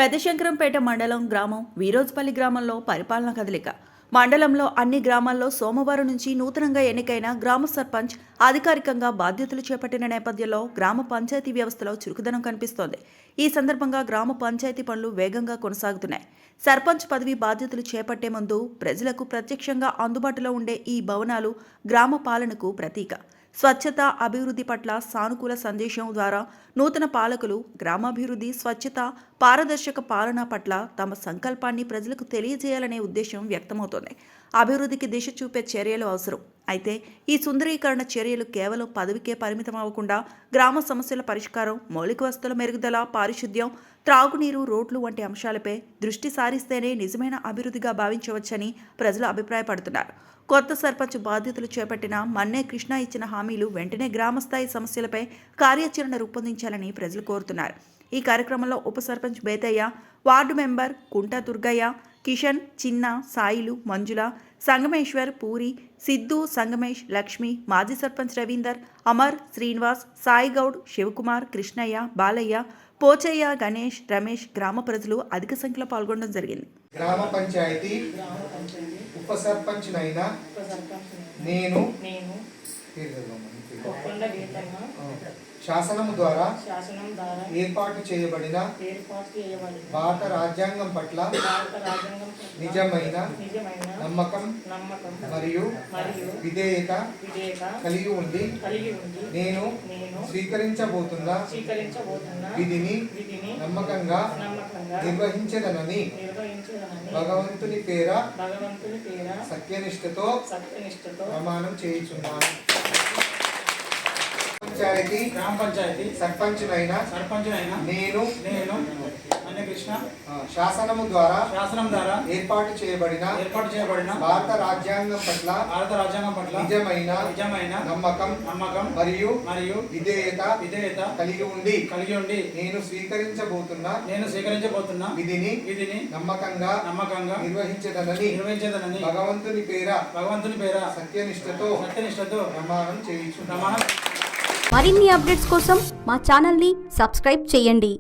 పెద్దశంకరంపేట మండలం గ్రామం వీరోజ్పల్లి గ్రామంలో పరిపాలన కదలిక. మండలంలో అన్ని గ్రామాల్లో సోమవారం నుంచి నూతనంగా ఎన్నికైన గ్రామ సర్పంచ్ అధికారికంగా బాధ్యతలు చేపట్టిన నేపథ్యంలో గ్రామ పంచాయతీ వ్యవస్థలో చురుకుదనం కనిపిస్తోంది. ఈ సందర్భంగా గ్రామ పంచాయతీ పనులు వేగంగా కొనసాగుతున్నాయి. సర్పంచ్ పదవి బాధ్యతలు చేపట్టే ముందు ప్రజలకు ప్రత్యక్షంగా అందుబాటులో ఉండే ఈ భవనాలు గ్రామ పాలనకు ప్రతీక. స్వచ్ఛత, అభివృద్ధి పట్ల సానుకూల సందేశం ద్వారా నూతన పాలకులు గ్రామాభివృద్ధి, స్వచ్ఛత, పారదర్శక పాలన పట్ల తమ సంకల్పాన్ని ప్రజలకు తెలియజేయాలనే ఉద్దేశం వ్యక్తమవుతోంది. అభివృద్ధికి దిశ చూపే చర్యలు అవసరం. అయితే ఈ సుందరీకరణ చర్యలు కేవలం పదవికే పరిమితం అవ్వకుండా గ్రామ సమస్యల పరిష్కారం, మౌలిక వసతుల మెరుగుదల, పారిశుద్ధ్యం, త్రాగునీరు, రోడ్లు వంటి అంశాలపై దృష్టి సారిస్తేనే నిజమైన అభివృద్ధిగా భావించవచ్చని ప్రజలు అభిప్రాయపడుతున్నారు. కొత్త సర్పంచ్ బాధ్యతలు చేపట్టిన మన్నే కృష్ణ ఇచ్చిన హామీలు వెంటనే గ్రామస్థాయి సమస్యలపై కార్యాచరణ రూపొందించాలని ప్రజలు కోరుతున్నారు. ఈ కార్యక్రమంలో ఉప సర్పంచ్ బేతయ్య, వార్డు మెంబర్ కుంట దుర్గయ్య, కిషన్, చిన్న, సాయిలు, మంజుల, సంగమేశ్వర్, పూరి, సిద్ధు, సంగమేష్, లక్ష్మి, మాజీ సర్పంచ్ రవీందర్, అమర్, శ్రీనివాస్, సాయిగౌడ్, శివకుమార్, కృష్ణయ్య, బాలయ్య, పోచయ్య, గణేష్, రమేష్ గ్రామ ప్రజలు అధిక సంఖ్యలో పాల్గొనడం జరిగింది. గ్రామ పంచాయతీ ఉప సర్పంచ్ నేను శాసనము ద్వారా ఏర్పాటు చేయబడిన భారత రాజ్యాంగం పట్ల నిజమైన నమ్మకం మరియు విధేయత కలిగి ఉండి నేను స్వీకరించబోతున్న విధిని నమ్మకంగా నిర్వహించదనని భగవంతుని పేర సత్యనిష్టతో ప్రమాణం చేయుచున్నాను. గ్రామ పంచాయతీ సర్పంచ్ నేను మన్నే కృష్ణ శాసనం ద్వారా ఏర్పాటు చేయబడిన భారత రాజ్యాంగం పట్ల నిజమైన నమ్మకం మరియు విధేయత కలిగి ఉండి నేను స్వీకరించబోతున్న విధిని నమ్మకంగా నిర్వహించదనని భగవంతుని పేర సత్యనిష్టతో ప్రమాణం చేయుచున్నాను. మరిన్ని అప్డేట్స్ కోసం మా ఛానల్ని సబ్స్క్రైబ్ చేయండి.